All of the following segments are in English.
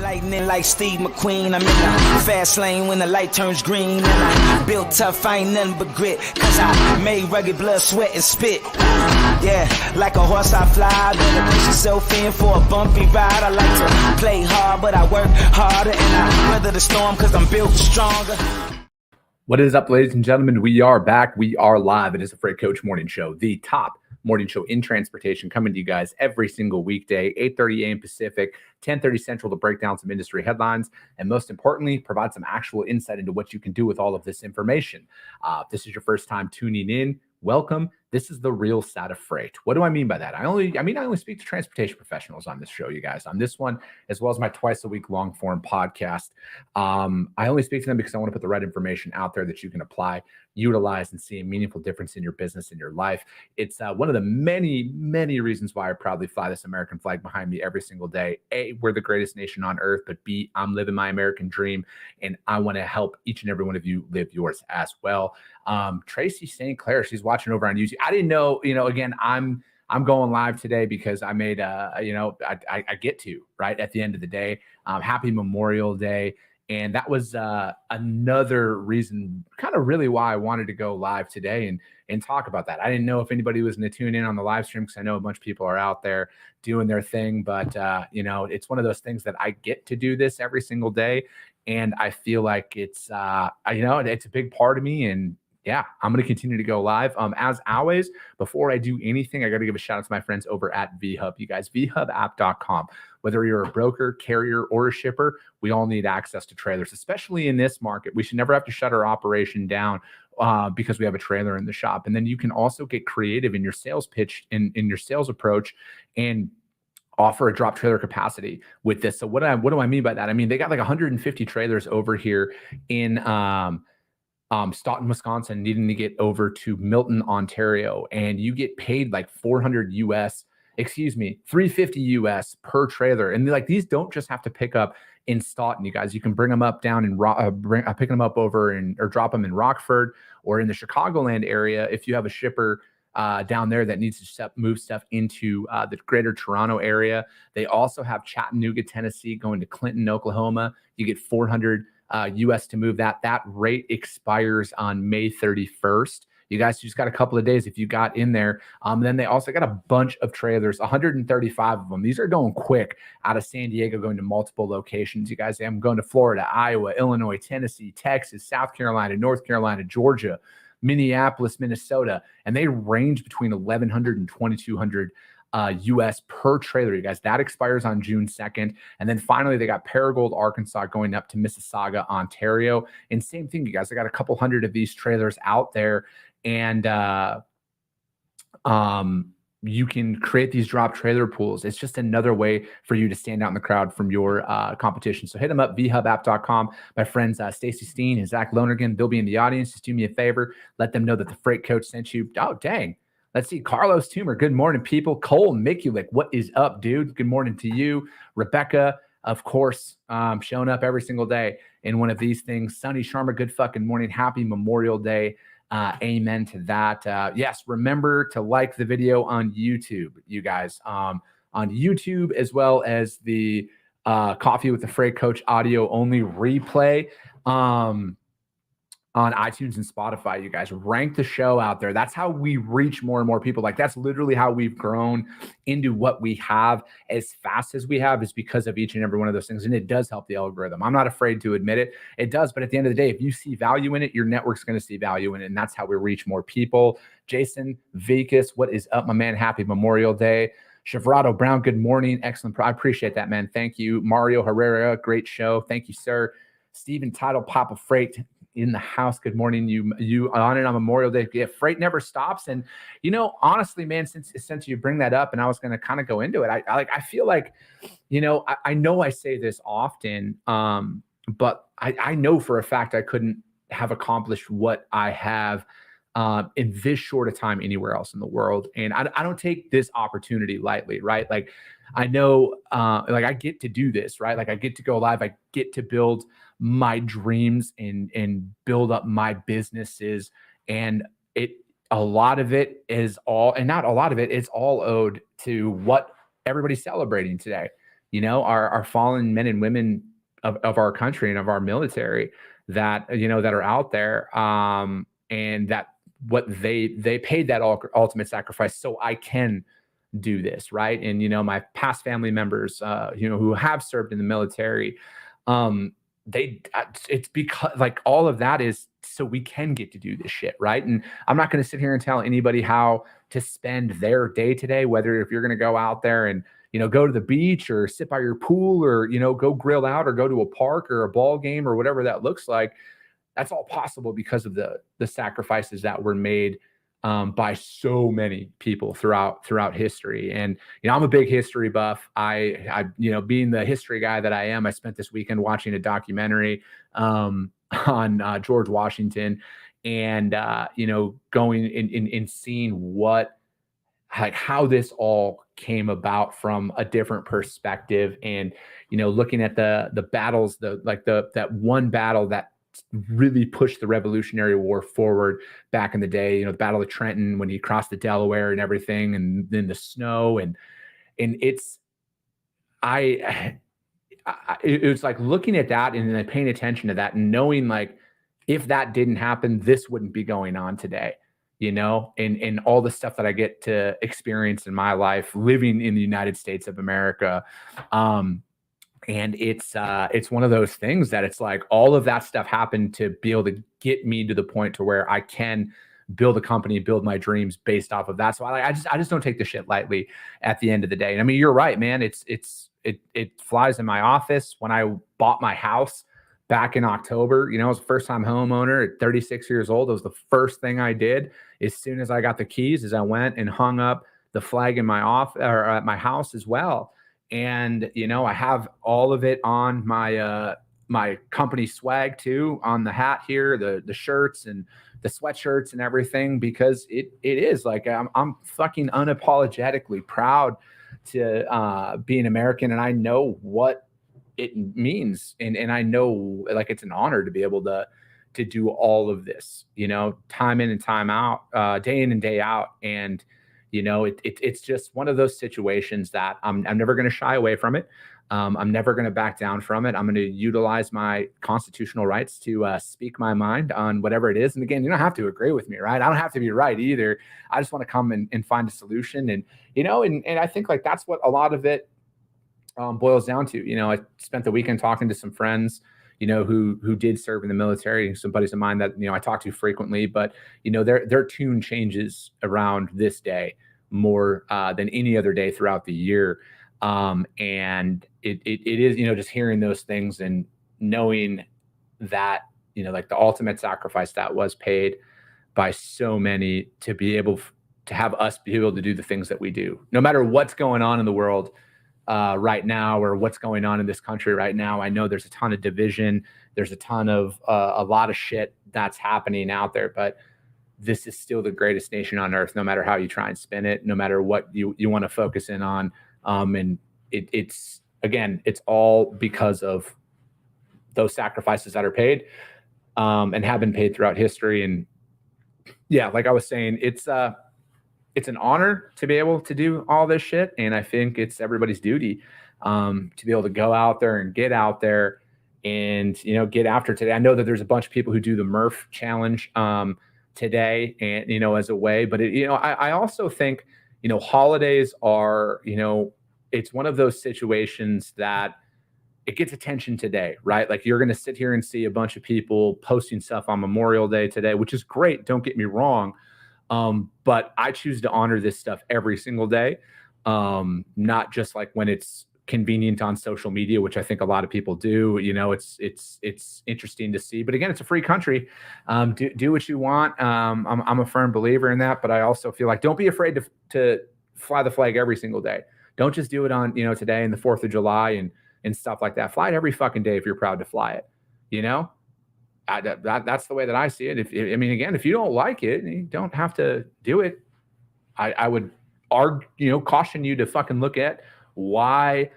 Lightning like Steve McQueen. I'm in the fast lane when the light turns green. And I built tough, I ain't nothing but grit. Cause I made rugged blood, sweat, and spit. Yeah, like a horse I fly. Better push yourself in for a bumpy ride. I like to play hard, but I work harder. And I weather the storm cause I'm built stronger. What is up, ladies and gentlemen? We are back. We are live. It is the Freight Coach Morning Show, the top morning show in transportation, coming to you guys every single weekday, 8:30 a.m. Pacific, 10:30 Central, to break down some industry headlines and, most importantly, provide some actual insight into what you can do with all of this information. If this is your first time tuning in, welcome. This is the real side of freight. What do I mean by that? I only speak to transportation professionals on this show, you guys. On this one, as well as my twice a week long form podcast, I only speak to them because I want to put the right information out there that you can apply, utilize, and see a meaningful difference in your business and your life. It's one of the many, many reasons why I proudly fly this American flag behind me every single day. A, we're the greatest nation on earth, but B, I'm living my American dream, and I want to help each and every one of you live yours as well. Tracy St. Clair, she's watching over on YouTube. I didn't know, again, I'm going live today because I made, I get to, right at the end of the day. Happy Memorial Day. And that was another reason, kind of really why I wanted to go live today and talk about that. I didn't know if anybody was going to tune in on the live stream because I know a bunch of people are out there doing their thing. But, it's one of those things that I get to do this every single day. And I feel like it's, it's a big part of me. And yeah, I'm going to continue to go live. As always, before I do anything, I got to give a shout out to my friends over at VHub. You guys, vhubapp.com. Whether you're a broker, carrier, or a shipper, we all need access to trailers, especially in this market. We should never have to shut our operation down because we have a trailer in the shop. And then you can also get creative in your sales pitch, in your sales approach, and offer a drop trailer capacity with this. So what do I mean by that? I mean, they got like 150 trailers over here in Staunton, Wisconsin, needing to get over to Milton, Ontario, and you get paid like $350 US per trailer. And like, these don't just have to pick up in Staunton, you guys. You can bring them up down and pick them up over or drop them in Rockford or in the Chicagoland area if you have a shipper down there that needs to move stuff into the greater Toronto area. They also have Chattanooga, Tennessee, going to Clinton, Oklahoma. You get $400 US to move that. That rate expires on May 31st. You guys just got a couple of days if you got in there. Then they also got a bunch of trailers, 135 of them. These are going quick out of San Diego, going to multiple locations. You guys, I'm going to Florida, Iowa, Illinois, Tennessee, Texas, South Carolina, North Carolina, Georgia, Minneapolis, Minnesota, and they range between 1,100 and 2,200 US per trailer, you guys. That expires on June 2nd. And then finally, they got Paragould, Arkansas, going up to Mississauga, Ontario. And same thing, you guys. I got a couple hundred of these trailers out there, and you can create these drop trailer pools. It's just another way for you to stand out in the crowd from your competition. So hit them up, vhubapp.com. My friends Stacy Steen and Zach Lonergan, they'll be in the audience. Just do me a favor. Let them know that the Freight Coach sent you. Oh, dang. Let's see. Carlos Toomer. Good morning, people. Cole Mikulik. What is up, dude? Good morning to you. Rebecca, of course, showing up every single day in one of these things. Sunny Sharma, good fucking morning. Happy Memorial Day. Amen to that. Yes, remember to like the video on YouTube, you guys, on YouTube, as well as the Coffee with the Freight Coach audio only replay on iTunes and Spotify. You guys, rank the show out there. That's how we reach more and more people. Like, that's literally how we've grown into what we have as fast as we have, is because of each and every one of those things. And it does help the algorithm. I'm not afraid to admit it. It does. But at the end of the day, if you see value in it, your network's going to see value in it. And that's how we reach more people. Jason Vikas, what is up, my man? Happy Memorial Day. Chevrado Brown, good morning. Excellent. I appreciate that, man. Thank you. Mario Herrera, great show. Thank you, sir. Stephen Title, Papa Freight in the house. Good morning. You on it on Memorial Day. Yeah, freight never stops. And honestly, man, since you bring that up, and I was going to kind of go into it, I feel like, I know I say this often, but I know for a fact I couldn't have accomplished what I have in this short a time anywhere else in the world. And I don't take this opportunity lightly, right? Like, I know, I get to do this, right? Like, I get to go live. I get to build my dreams and build up my businesses. And a lot of it is all, and not a lot of it, it's all owed to what everybody's celebrating today. our fallen men and women of our country and of our military that, that are out there. And that what they paid that ultimate sacrifice so I can do this, right? And my past family members, who have served in the military, it's because like all of that is so we can get to do this shit, right? And I'm not going to sit here and tell anybody how to spend their day today, whether if you're going to go out there and go to the beach or sit by your pool or go grill out or go to a park or a ball game or whatever that looks like. That's all possible because of the sacrifices that were made by so many people throughout history. And I'm a big history buff. I being the history guy that I am, I spent this weekend watching a documentary on George Washington, and going in seeing what, like, how this all came about from a different perspective, and looking at the battles, that one battle that really pushed the Revolutionary War forward back in the day, the Battle of Trenton, when he crossed the Delaware and everything, and then the snow, and it's it was like looking at that and then paying attention to that and knowing, like, if that didn't happen, this wouldn't be going on today, and all the stuff that I get to experience in my life living in the United States of America. And it's one of those things that it's like all of that stuff happened to be able to get me to the point to where I can build a company, build my dreams based off of that. So I just don't take the shit lightly at the end of the day. And I mean, you're right, man. It flies in my office. When I bought my house back in October, I was a first time homeowner at 36 years old. It was the first thing I did as soon as I got the keys, is I went and hung up the flag in my office or at my house as well. And, I have all of it on my, my company swag too, on the hat here, the shirts and the sweatshirts and everything, because it is like, I'm fucking unapologetically proud to be an American. And I know what it means. And I know, like, it's an honor to be able to do all of this, time in and time out, day in and day out. And, it's just one of those situations that I'm never going to shy away from it. I'm never going to back down from it. I'm going to utilize my constitutional rights to speak my mind on whatever it is. And again, you don't have to agree with me, right? I don't have to be right either. I just want to come and find a solution. And, and I think, like, that's what a lot of it boils down to. I spent the weekend talking to some friends, who did serve in the military, some buddies of mine that, I talk to frequently, but, their tune changes around this day more than any other day throughout the year. And it is, just hearing those things and knowing that, like, the ultimate sacrifice that was paid by so many to be able to have us be able to do the things that we do, no matter what's going on in the world right now, or what's going on in this country right now. I know there's a ton of division. There's a ton of a lot of shit that's happening out there, but this is still the greatest nation on earth, no matter how you try and spin it, no matter what you want to focus in on. And it's all because of those sacrifices that are paid and have been paid throughout history. And yeah, like I was saying, it's an honor to be able to do all this shit. And I think it's everybody's duty to be able to go out there and get out there and, get after today. I know that there's a bunch of people who do the Murph challenge today and, as a way, but I also think, holidays are, it's one of those situations that it gets attention today, right? Like, you're going to sit here and see a bunch of people posting stuff on Memorial Day today, which is great. Don't get me wrong. But I choose to honor this stuff every single day. Not just like when it's convenient on social media, which I think a lot of people do. It's interesting to see, but again, it's a free country. Do what you want. I'm a firm believer in that, but I also feel like don't be afraid to fly the flag every single day. Don't just do it on, today and the 4th of July and stuff like that. Fly it every fucking day if you're proud to fly it, that's the way that I see it. If you don't like it, you don't have to do it. I would caution you to fucking look at why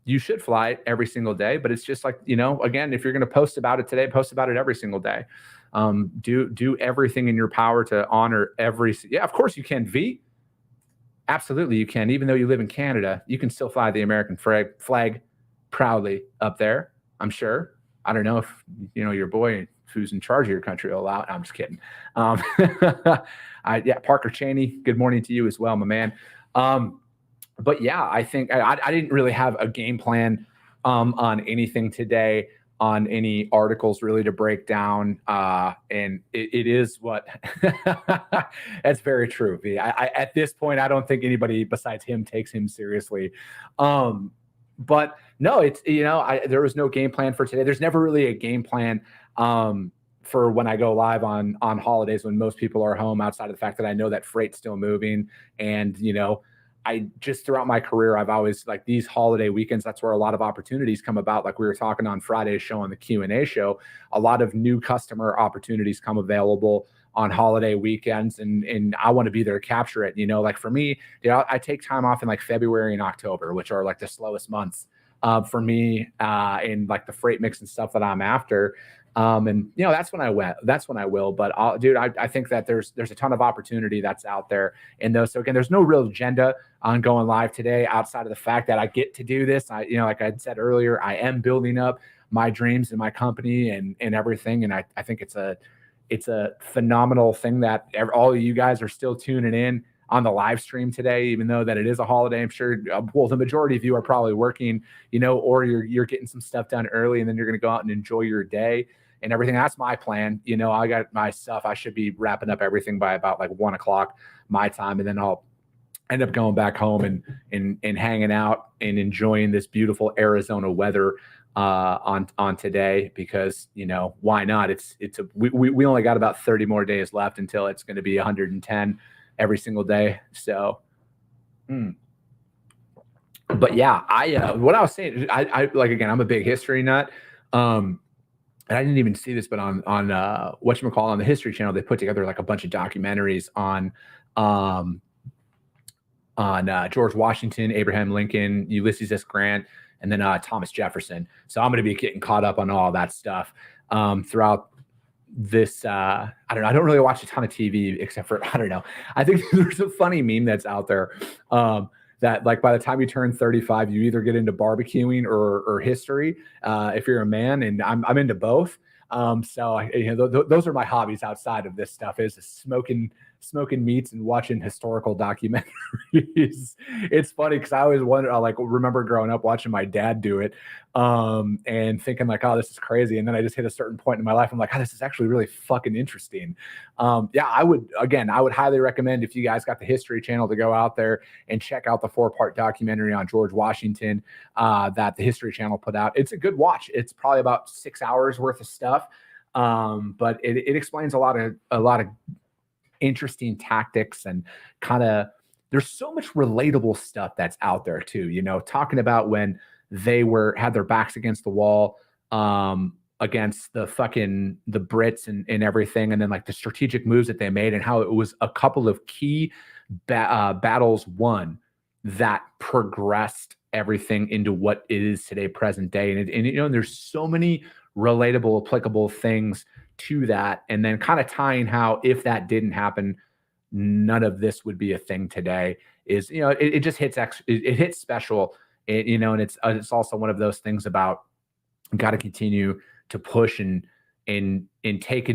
you should fly it every single day. But it's just like, again, if you're going to post about it today, post about it every single day. Do everything in your power to honor of course you can. Absolutely, you can. Even though you live in Canada, you can still fly the American flag proudly up there, I'm sure. I don't know if, your boy who's in charge of your country will allow it. I'm just kidding. Yeah, Parker Cheney, good morning to you as well, my man. But yeah, I think I didn't really have a game plan on anything today, on any articles really to break down. And it is what that's very true. At this point, I don't think anybody besides him takes him seriously. But no, it's, there was no game plan for today. There's never really a game plan for when I go live on holidays, when most people are home, outside of the fact that I know that freight's still moving. And, I just, throughout my career, I've always, like, these holiday weekends, that's where a lot of opportunities come about. Like we were talking on Friday's show, on the Q&A show, a lot of new customer opportunities come available on holiday weekends. And I want to be there to capture it. Like for me, I take time off in like February and October, which are like the slowest months for me in like the freight mix and stuff that I'm after. And that's when I went. That's when I will. But I think that there's a ton of opportunity that's out there in those. So again, there's no real agenda on going live today outside of the fact that I get to do this. Like I said earlier, I am building up my dreams in my company and everything. And I think it's a phenomenal thing that all of you guys are still tuning in on the live stream today, even though that it is a holiday. I'm sure, well, the majority of you are probably working, or you're getting some stuff done early, and then you're going to go out and enjoy your day and everything. That's my plan. I got my stuff. I should be wrapping up everything by about like 1:00 my time. And then I'll end up going back home and hanging out and enjoying this beautiful Arizona weather on today, because, why not? We only got about 30 more days left until it's going to be 110 every single day. So, but yeah, what I was saying, I like, again, I'm a big history nut. And I didn't even see this, but on whatchamacallit, on the History Channel, they put together like a bunch of documentaries on George Washington, Abraham Lincoln, Ulysses S. Grant, and then Thomas Jefferson. So I'm going to be getting caught up on all that stuff throughout this. I don't know. I don't really watch a ton of TV except for, I don't know. I think there's a funny meme that's out there that, like, by the time you turn 35, you either get into barbecuing or history if you're a man, and I'm into both. So those are my hobbies outside of this stuff, is smoking meats and watching historical documentaries. It's funny because I always remember growing up watching my dad do it and thinking like, oh, this is crazy. And then I just hit a certain point in my life, I'm like, oh, this is actually really fucking interesting. I would highly recommend, if you guys got the History Channel, to go out there and check out the 4-part documentary on George Washington that the History Channel put out. It's a good watch. It's probably about 6 hours worth of stuff. But it explains a lot of interesting tactics, and kind of, there's so much relatable stuff that's out there too, talking about when they had their backs against the wall against the Brits and everything, and then like the strategic moves that they made, and how it was a couple of key battles won that progressed everything into what it is today, present day. And there's so many relatable, applicable things to that. And then kind of tying how, if that didn't happen, none of this would be a thing today. Is, it just hits it hits special. And it's also one of those things about, got to continue to push and take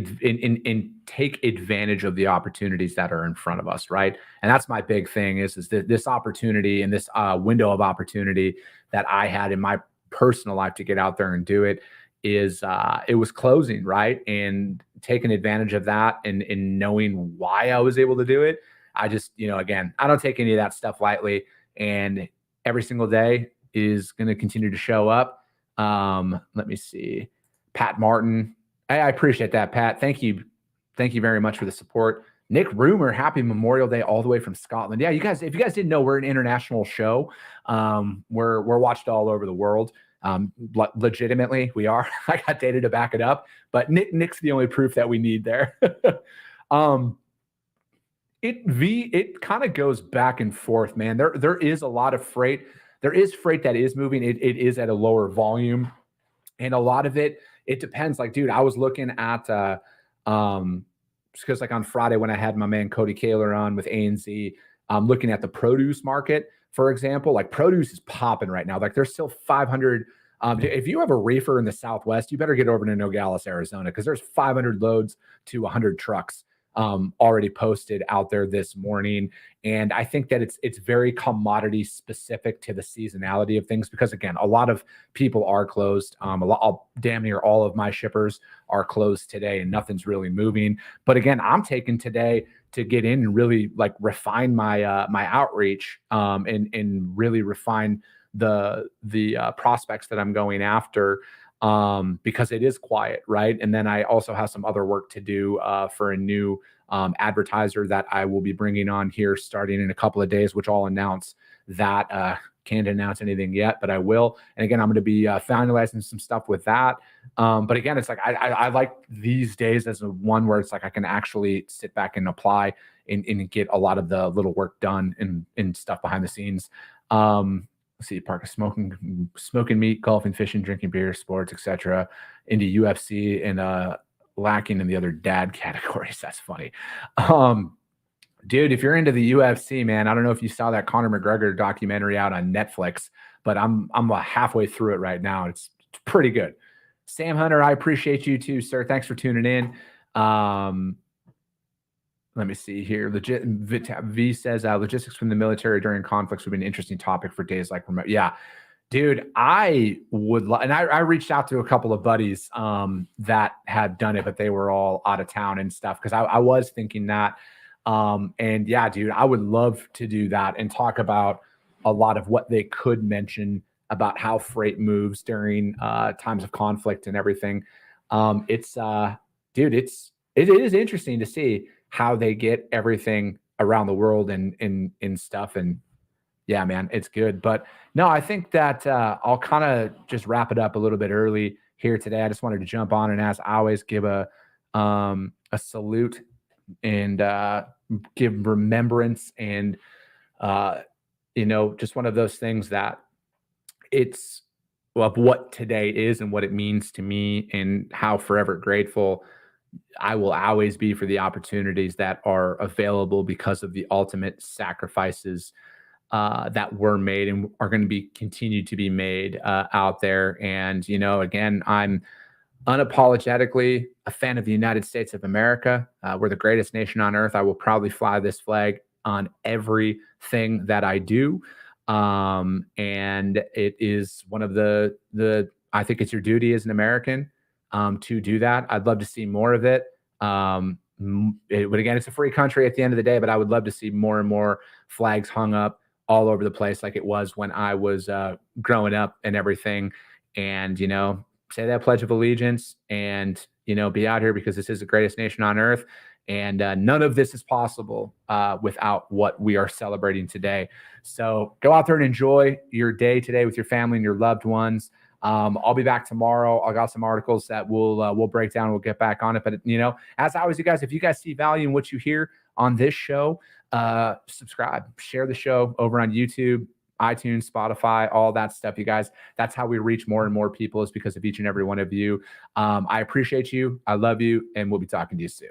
advantage of the opportunities that are in front of us, right? And that's my big thing, is this opportunity, and this window of opportunity that I had in my personal life to get out there and do it, is it was closing, right? And taking advantage of that, and knowing why I was able to do it. I just, again, I don't take any of that stuff lightly, and every single day is going to continue to show up. Let me see. Pat Martin. I appreciate that, Pat. Thank you. Thank you very much for the support. Nick Rumor, happy Memorial Day all the way from Scotland. Yeah, you guys, if you guys didn't know, we're an international show. We're watched all over the world. Legitimately, we are. I got data to back it up, but Nick's the only proof that we need there. It kind of goes back and forth, man. There is a lot of freight. There is freight that is moving. It is at a lower volume, and a lot of it depends. Like, dude, I was looking at because like on Friday when I had my man Cody Kaler on with ANZ, Looking at the produce market, for example, like produce is popping right now. Like there's still 500. If you have a reefer in the Southwest, you better get over to Nogales, Arizona, because there's 500 loads to 100 trucks already posted out there this morning. And I think that it's very commodity specific to the seasonality of things, because again, a lot of people are closed. Damn near all of my shippers are closed today and nothing's really moving. But again, I'm taking today to get in and really like refine my my outreach and really refine the prospects that I'm going after, because it is quiet, right? And then I also have some other work to do for a new advertiser that I will be bringing on here starting in a couple of days, which I'll announce that. Can't announce anything yet, but I will. And again, I'm going to be finalizing some stuff with that. But again, it's like I like these days as a one where it's like I can actually sit back and apply and get a lot of the little work done and stuff behind the scenes. Let's see, Parker, smoking meat, golfing, fishing, drinking beer, sports, etc. Into UFC and lacking in the other dad categories. That's funny. Dude, if you're into the UFC, man, I don't know if you saw that Conor McGregor documentary out on Netflix, but I'm halfway through it right now. It's pretty good. Sam Hunter, I appreciate you too, sir. Thanks for tuning in. Let me see here. V says logistics from the military during conflicts would be an interesting topic for days like remote. Yeah, dude, I would and I reached out to a couple of buddies that had done it, but they were all out of town and stuff, because I was thinking that. And yeah, dude, I would love to do that and talk about a lot of what they could mention about how freight moves during times of conflict and everything. Dude, it is interesting to see how they get everything around the world and stuff. And yeah, man, it's good. But no, I think that I'll kind of just wrap it up a little bit early here today. I just wanted to jump on and, as I always, give a salute and give remembrance and just one of those things that it's of what today is and what it means to me, and how forever grateful I will always be for the opportunities that are available because of the ultimate sacrifices that were made and are going to be continued to be made out there. And again, I'm unapologetically a fan of the United States of America. We're the greatest nation on earth. I will probably fly this flag on everything that I do. And it is one of I think it's your duty as an American to do that. I'd love to see more of it. But again, it's a free country at the end of the day, but I would love to see more and more flags hung up all over the place like it was when I was growing up and everything. And, say that Pledge of Allegiance and, be out here, because this is the greatest nation on earth. And none of this is possible without what we are celebrating today. So go out there and enjoy your day today with your family and your loved ones. I'll be back tomorrow. I got some articles that we'll break down. We'll get back on it. But, as always, you guys, if you guys see value in what you hear on this show, subscribe, share the show over on YouTube, iTunes, Spotify, all that stuff, you guys. That's how we reach more and more people, is because of each and every one of you. I appreciate you. I love you. And we'll be talking to you soon.